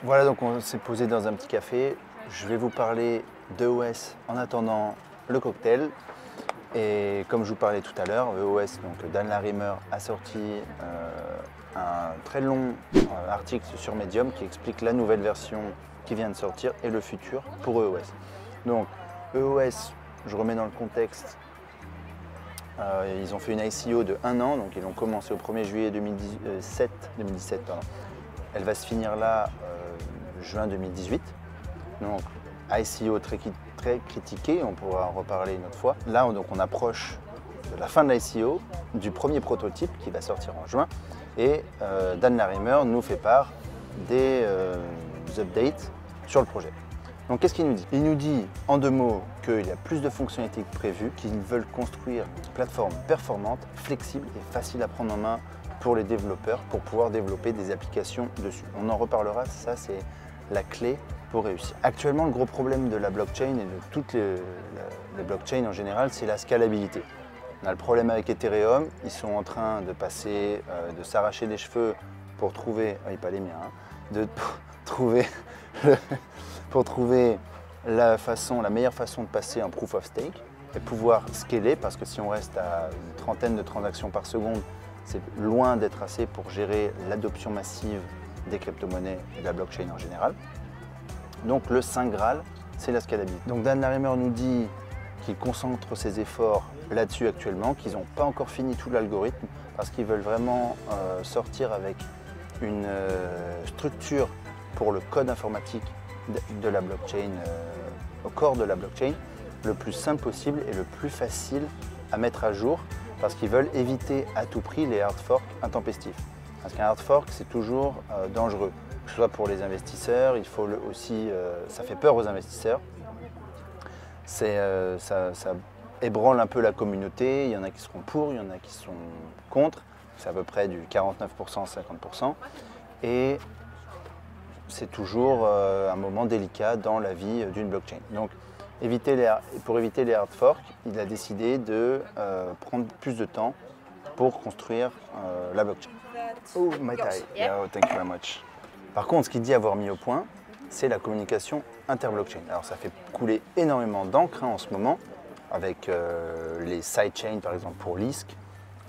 Voilà, donc on s'est posé dans un petit café. Je vais vous parler d'EOS en attendant le cocktail. Et comme je vous parlais tout à l'heure, EOS, donc Dan Larimer, a sorti un très long article sur Medium qui explique la nouvelle version qui vient de sortir et le futur pour EOS. Donc EOS, je remets dans le contexte, ils ont fait une ICO de 1 an, donc ils ont commencé au 1er juillet 2017. Pardon. Elle va se finir là, juin 2018. Donc ICO très critiqué, on pourra en reparler une autre fois. Là, donc, on approche de la fin de l'ICO, du premier prototype qui va sortir en juin. Et Dan Larimer nous fait part des updates sur le projet. Donc qu'est-ce qu'il nous dit? Il nous dit en 2 mots qu'il y a plus de fonctionnalités que prévu, qu'ils veulent construire une plateforme performante, flexible et facile à prendre en main pour les développeurs pour pouvoir développer des applications dessus. On en reparlera, ça c'est la clé pour réussir. Actuellement, le gros problème de la blockchain et de toutes les blockchains en général, c'est la scalabilité. On a le problème avec Ethereum, ils sont en train de passer, de s'arracher les cheveux pour trouver, pas les miens, hein, pour trouver la meilleure façon de passer en proof of stake et pouvoir scaler, parce que si on reste à une 30aine de transactions par seconde, c'est loin d'être assez pour gérer l'adoption massive des crypto-monnaies et de la blockchain en général. Donc le Saint Graal, c'est la scalabilité. Donc Dan Larimer nous dit qu'il concentre ses efforts là-dessus actuellement, qu'ils n'ont pas encore fini tout l'algorithme, parce qu'ils veulent vraiment sortir avec une structure pour le code informatique de la blockchain, au corps de la blockchain, le plus simple possible et le plus facile à mettre à jour, parce qu'ils veulent éviter à tout prix les hard forks intempestifs. Parce qu'un hard fork, c'est toujours dangereux, que ce soit pour les investisseurs, il faut aussi, ça fait peur aux investisseurs, ça ébranle un peu la communauté, il y en a qui seront pour, il y en a qui sont contre, c'est à peu près du 49%, 50%, et c'est toujours un moment délicat dans la vie d'une blockchain. Donc, pour éviter les hard forks, il a décidé de prendre plus de temps pour construire la blockchain. Oh, my tie. Yeah, oh, thank you very much. Par contre, ce qu'il dit avoir mis au point, c'est la communication interblockchain. Alors, ça fait couler énormément d'encre en ce moment, avec les sidechains, par exemple, pour Lisk,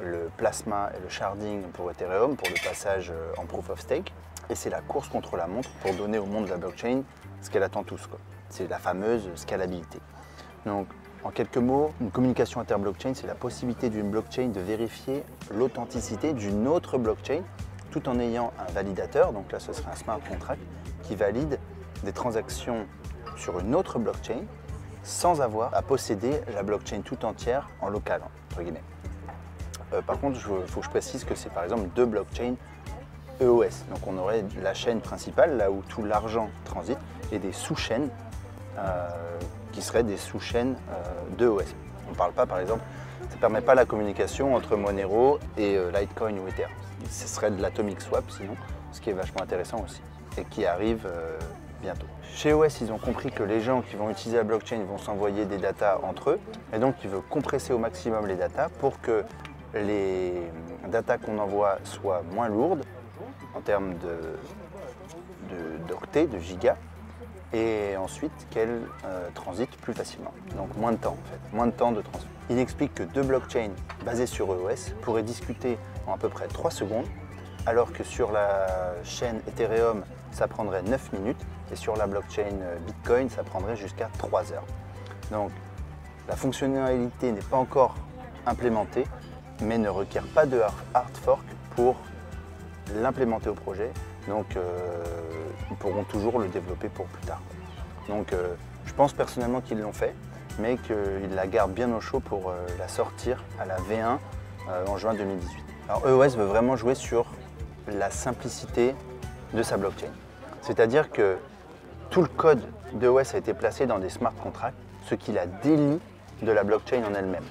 le plasma et le sharding pour Ethereum, pour le passage en proof of stake. Et c'est la course contre la montre pour donner au monde de la blockchain ce qu'elle attend tous. C'est la fameuse scalabilité. Donc, en quelques mots, une communication interblockchain, c'est la possibilité d'une blockchain de vérifier l'authenticité d'une autre blockchain tout en ayant un validateur, donc là ce serait un smart contract, qui valide des transactions sur une autre blockchain sans avoir à posséder la blockchain tout entière en local, entre guillemets. Par contre, il faut que je précise que c'est par exemple 2 blockchains EOS. Donc on aurait la chaîne principale, là où tout l'argent transite, et des sous-chaînes qui seraient des sous-chaînes d'EOS. On ne parle pas, par exemple, ça ne permet pas la communication entre Monero et Litecoin ou Ether. Ce serait de l'atomic swap sinon, ce qui est vachement intéressant aussi, et qui arrive bientôt. Chez EOS, ils ont compris que les gens qui vont utiliser la blockchain vont s'envoyer des datas entre eux, et donc ils veulent compresser au maximum les datas pour que les datas qu'on envoie soient moins lourdes en termes d'octets, de gigas, et ensuite qu'elles transitent plus facilement. Donc moins de temps en fait, moins de temps de transfert. Il explique que 2 blockchains basées sur EOS pourraient discuter en à peu près 3 secondes, alors que sur la chaîne Ethereum, ça prendrait 9 minutes, et sur la blockchain Bitcoin, ça prendrait jusqu'à 3 heures. Donc la fonctionnalité n'est pas encore implémentée, mais ne requiert pas de hard fork pour l'implémenter au projet, donc ils pourront toujours le développer pour plus tard. Donc je pense personnellement qu'ils l'ont fait, mais qu'ils la gardent bien au chaud pour la sortir à la V1 en juin 2018. Alors EOS veut vraiment jouer sur la simplicité de sa blockchain. C'est-à-dire que tout le code d'EOS a été placé dans des smart contracts, ce qui la délie de la blockchain en elle-même.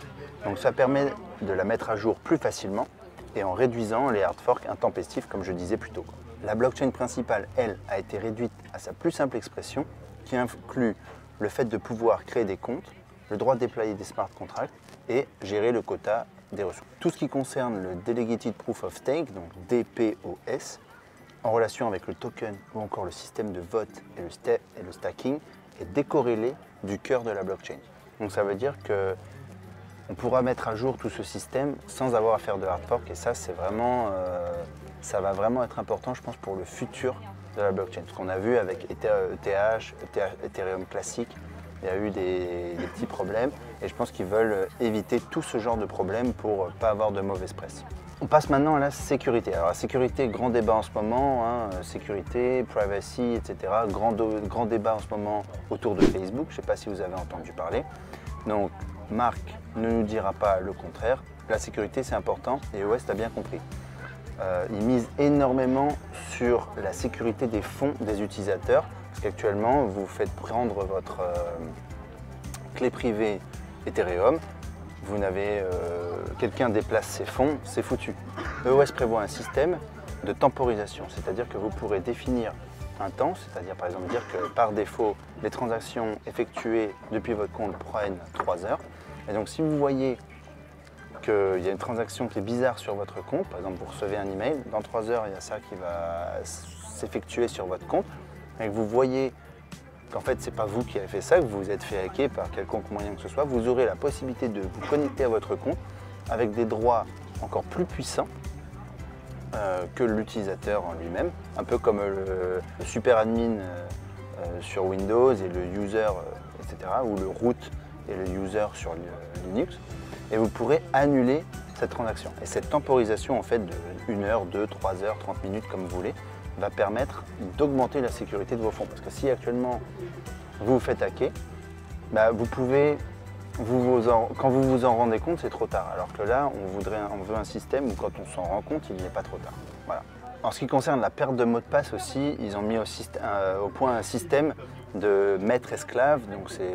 Donc ça permet de la mettre à jour plus facilement et en réduisant les hard forks intempestifs, comme je disais plus tôt. La blockchain principale, elle, a été réduite à sa plus simple expression, qui inclut le fait de pouvoir créer des comptes, le droit de déployer des smart contracts et gérer le quota des ressources. Tout ce qui concerne le Delegated Proof of Stake, donc DPoS, en relation avec le token ou encore le système de vote et le stacking est décorrélé du cœur de la blockchain. Donc ça veut dire qu'on pourra mettre à jour tout ce système sans avoir à faire de hard fork, et ça, c'est vraiment, ça va vraiment être important, je pense, pour le futur de la blockchain. Ce qu'on a vu avec ETH, Ethereum classique, il y a eu des petits problèmes, et je pense qu'ils veulent éviter tout ce genre de problèmes pour ne pas avoir de mauvaise presse. On passe maintenant à la sécurité. Alors la sécurité, grand débat en ce moment, hein, sécurité, privacy, etc. Grand débat en ce moment autour de Facebook, je ne sais pas si vous avez entendu parler. Donc Marc ne nous dira pas le contraire, la sécurité c'est important et EOS a bien compris. Il mise énormément sur la sécurité des fonds des utilisateurs, parce qu'actuellement vous faites prendre votre clé privée Ethereum, vous n'avez quelqu'un déplace ses fonds, c'est foutu. EOS prévoit un système de temporisation, c'est-à-dire que vous pourrez définir un temps, c'est-à-dire par exemple dire que par défaut les transactions effectuées depuis votre compte prennent 3 heures. Et donc si vous voyez qu'il y a une transaction qui est bizarre sur votre compte, par exemple vous recevez un email, dans 3 heures il y a ça qui va s'effectuer sur votre compte, et que vous voyez qu'en fait c'est pas vous qui avez fait ça, que vous vous êtes fait hacker par quelconque moyen que ce soit, vous aurez la possibilité de vous connecter à votre compte avec des droits encore plus puissants que l'utilisateur en lui-même, un peu comme le super admin sur Windows et le user, etc., ou le root et le user sur Linux, et vous pourrez annuler cette transaction. Et cette temporisation en fait de 1 heure, 2, 3 heures, 30 minutes comme vous voulez, va permettre d'augmenter la sécurité de vos fonds. Parce que si actuellement vous vous faites hacker, bah, vous pouvez, quand vous vous en rendez compte, c'est trop tard. Alors que là, on veut un système où quand on s'en rend compte, il n'est pas trop tard. Voilà. En ce qui concerne la perte de mot de passe aussi, ils ont mis au point un système de maître-esclave, donc c'est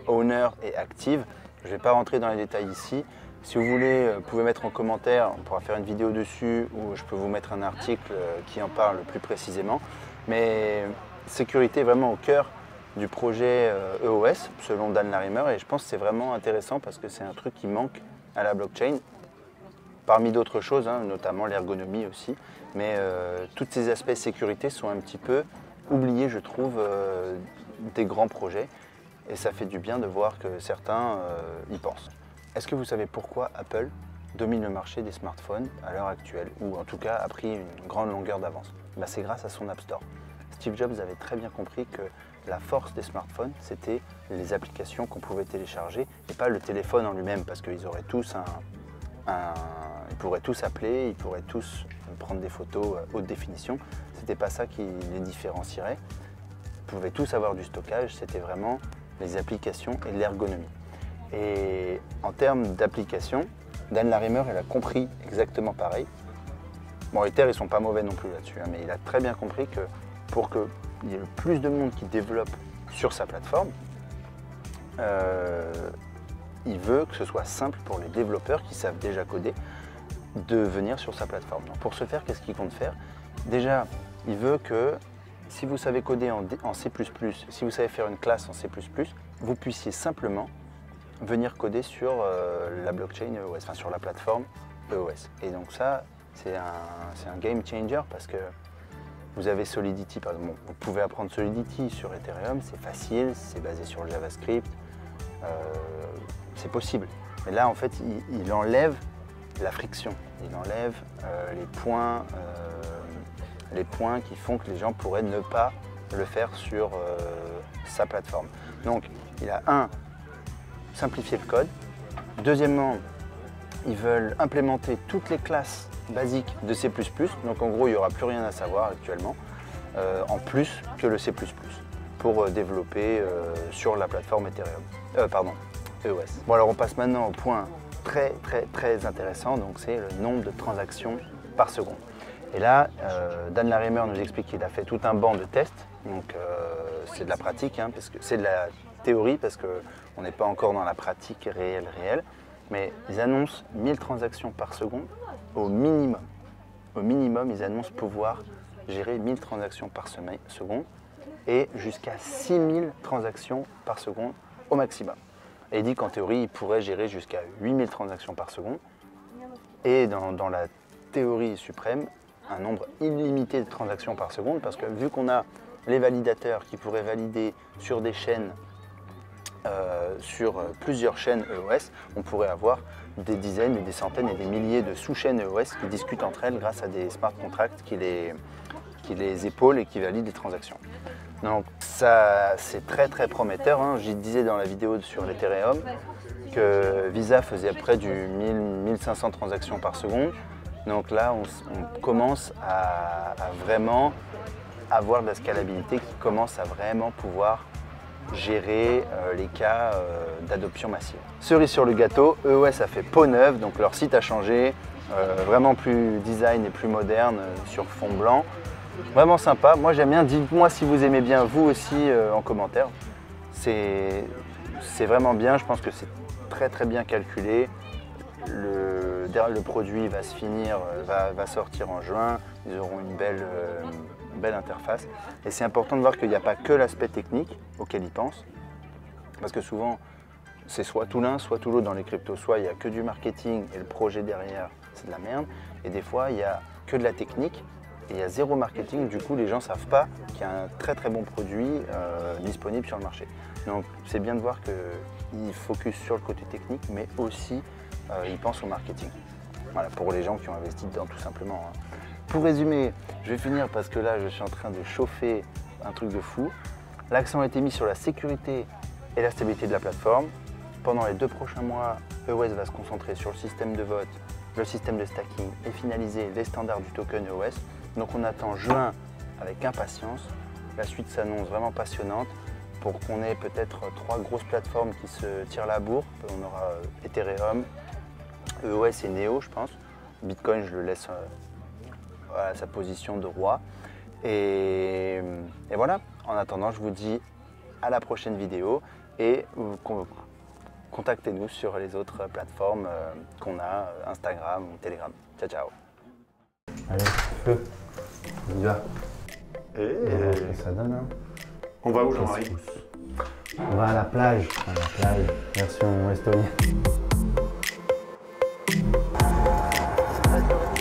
owner et active. Je ne vais pas rentrer dans les détails ici. Si vous voulez, vous pouvez mettre en commentaire, on pourra faire une vidéo dessus ou je peux vous mettre un article qui en parle plus précisément. Mais sécurité est vraiment au cœur du projet EOS, selon Dan Larimer, et je pense que c'est vraiment intéressant parce que c'est un truc qui manque à la blockchain, parmi d'autres choses, hein, notamment l'ergonomie aussi. Mais tous ces aspects sécurité sont un petit peu oubliés, je trouve, des grands projets, et ça fait du bien de voir que certains y pensent. Est-ce que vous savez pourquoi Apple domine le marché des smartphones à l'heure actuelle, ou en tout cas a pris une grande longueur d'avance? Ben, c'est grâce à son App Store. Steve Jobs avait très bien compris que la force des smartphones, c'était les applications qu'on pouvait télécharger et pas le téléphone en lui-même, parce qu'ils auraient tous ils pourraient tous appeler, ils pourraient tous prendre des photos haute définition. C'était pas ça qui les différencierait. Ils pouvaient tous avoir du stockage, c'était vraiment les applications et l'ergonomie. Et en termes d'application, Dan Larimer, il a compris exactement pareil. Bon, Ether, ils sont pas mauvais non plus là-dessus, hein, mais il a très bien compris que pour qu'il y ait le plus de monde qui développe sur sa plateforme, il veut que ce soit simple pour les développeurs qui savent déjà coder de venir sur sa plateforme. Donc pour ce faire, qu'est-ce qu'il compte faire? Déjà, il veut que si vous savez coder en C++, si vous savez faire une classe en C++, vous puissiez simplement venir coder sur la blockchain EOS, enfin sur la plateforme EOS. Et donc ça, c'est un game changer parce que vous avez Solidity, par exemple. Bon, vous pouvez apprendre Solidity sur Ethereum, c'est facile, c'est basé sur le JavaScript, c'est possible. Mais là, en fait, il enlève la friction, il enlève les points qui font que les gens pourraient ne pas le faire sur sa plateforme. Donc, il a simplifier le code. Deuxièmement, ils veulent implémenter toutes les classes basiques de C++. Donc en gros, il n'y aura plus rien à savoir actuellement, en plus que le C++, pour développer sur la plateforme Ethereum. EOS. Bon, alors on passe maintenant au point très intéressant, donc c'est le nombre de transactions par seconde. Et là, Dan Larimer nous explique qu'il a fait tout un banc de tests, donc c'est de la pratique, hein, parce que c'est de la théorie, parce qu'on n'est pas encore dans la pratique réelle, mais ils annoncent 1000 transactions par seconde au minimum. Au minimum, ils annoncent pouvoir gérer 1000 transactions par seconde et jusqu'à 6000 transactions par seconde au maximum. Et il dit qu'en théorie, il pourrait gérer jusqu'à 8000 transactions par seconde. Et dans la théorie suprême, un nombre illimité de transactions par seconde parce que vu qu'on a les validateurs qui pourraient valider sur des chaînes, sur plusieurs chaînes EOS, on pourrait avoir des dizaines et des centaines et des milliers de sous-chaînes EOS qui discutent entre elles grâce à des smart contracts qui les épaulent et qui valident les transactions. Donc ça, c'est très très prometteur, hein. Je disais dans la vidéo sur l'Ethereum que Visa faisait près du 1000-1500 transactions par seconde. Donc là, on commence à vraiment avoir de la scalabilité qui commence à vraiment pouvoir gérer les cas d'adoption massive. Cerise sur le gâteau, EOS a fait peau neuve, donc leur site a changé, vraiment plus design et plus moderne sur fond blanc. Vraiment sympa, moi j'aime bien, dites-moi si vous aimez bien vous aussi en commentaire. C'est vraiment bien, je pense que c'est très très bien calculé. Le produit va se finir, va sortir en juin, ils auront une belle interface. Et c'est important de voir qu'il n'y a pas que l'aspect technique auquel ils pensent, parce que souvent c'est soit tout l'un, soit tout l'autre dans les cryptos, soit il n'y a que du marketing et le projet derrière c'est de la merde, et des fois il n'y a que de la technique et il y a zéro marketing, du coup les gens ne savent pas qu'il y a un très très bon produit disponible sur le marché. Donc c'est bien de voir qu'ils focus sur le côté technique, mais aussi ils pensent au marketing. Voilà, pour les gens qui ont investi dedans tout simplement, hein. Pour résumer, je vais finir parce que là je suis en train de chauffer un truc de fou. L'accent a été mis sur la sécurité et la stabilité de la plateforme. Pendant les 2 prochains mois, EOS va se concentrer sur le système de vote, le système de stacking et finaliser les standards du token EOS. Donc on attend juin avec impatience. La suite s'annonce vraiment passionnante pour qu'on ait peut-être 3 grosses plateformes qui se tirent la bourre. On aura Ethereum, EOS et Neo, je pense. Bitcoin, je le laisse à sa position de roi. Et voilà, en attendant, je vous dis à la prochaine vidéo et contactez-nous sur les autres plateformes qu'on a, Instagram ou Telegram. Ciao, ciao. Allez, feu, on y va. Ça donne, hein. On va où, Jean-Marie? On va à la plage, version estonienne.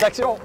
Action!